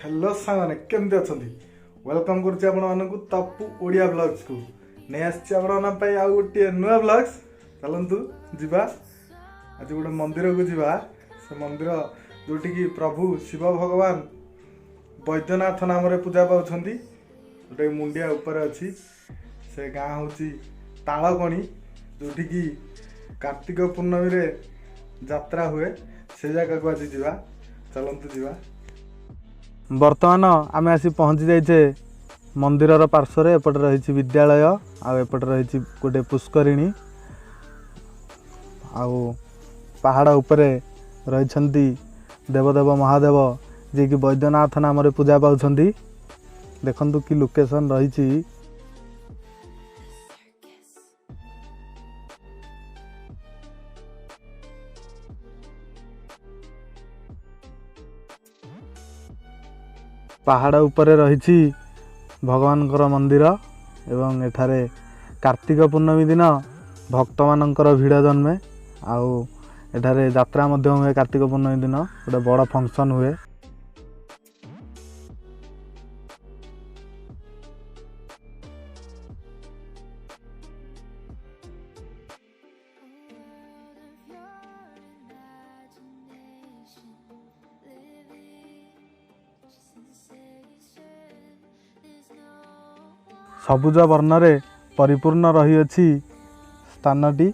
Hello सामाने केमती अछंती welcome करछि आपण मानकु तपु ओडिया ब्लॉग्स को नै आछि आपण ना पई आ गोटे नुवा ब्लॉग्स चलंतु जिबा आज गोटे मंदिर को जिबा से मंदिर जोटी की प्रभु शिव भगवान बैद्यनाथ नाम रे पूजा पाउछंती गोटे मुंडिया ऊपर अछि से गाँ होछि तालकणी जोटी की कार्तिक पूर्णमी रे यात्रा हुए से जगह को आज जिबा चलंतु जिबा बर्तमान आम आसी पहुँची जाइए मंदिर पार्श्वर एपटे रही विद्यालय आउपटे रही गोटे पुष्करिणी आउ पहाड़ उपरे रही देवदेव महादेव जी कि बैद्यनाथ नाम रे पूजा पाउछंती देखंतु कि लोकेशन रही पहाड़ उपरे रही भगवान मंदिर एवं एठारे कार्तिक पूर्णमी दिन भक्त मानकर भिड़ जन्मे आउ एठारे यात्रा मध्य हुए कार्तिक पूर्णमी दिन गोटे बड़ फंक्शन हुए। सबुज वर्णरे परिपूर्ण रही अछि स्थानटी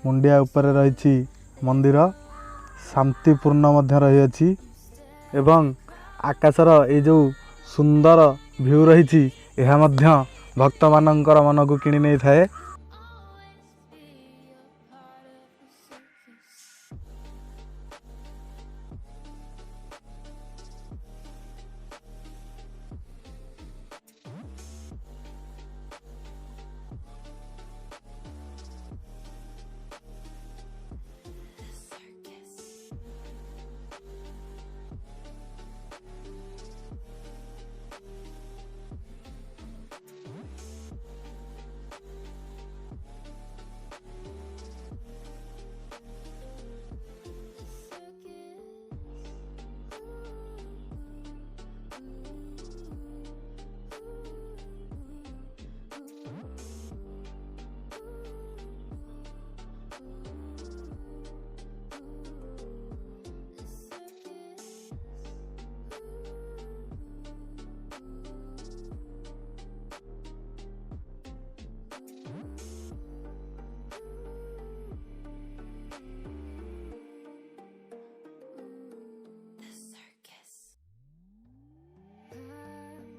मुंडिया उपरे रही मंदिर शांतिपूर्ण मध्य रही अछि एवं आकाशर ए जो सुंदर व्यू रही यह मध्य भक्त मानकर मन को किणी नहीं थाए।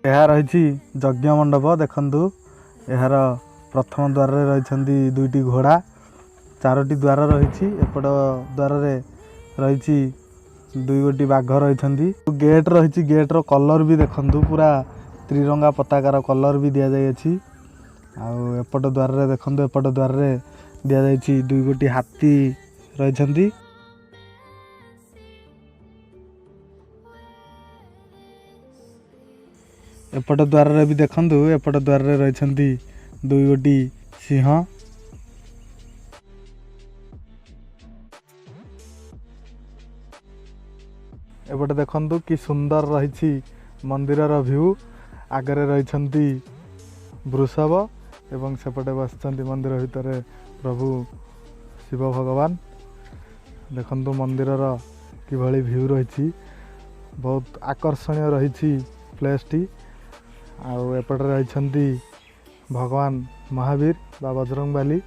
यह रही यज्ञ मंडप देखंतु यार प्रथम द्वार रही दुईटी घोड़ा चारोटी द्वार रही एपट द्वार रही दुई गोटी बाघ रही गेट रही गेट्र कलर भी देखंतु पूरा त्रिरंगा पताकार कलर भी दि जाइए आउट द्वार देखंतु एपट द्वार दि जाइए दुई गोटी हाथी रही एपट द्वार भी देखंतु एपट द्वार रही दुई गोटी सिंह एपटे देखंतु कि सुंदर रही मंदिर व्यू आगरे रही वृषभ एवं सेपटे बस मंदिर भितर प्रभु शिव भगवान देखंतु मंदिर किभली व्यू रही बहुत आकर्षणीय रही प्लेस टी आउ एपटे रही भगवान महावीर बा बजरंगबली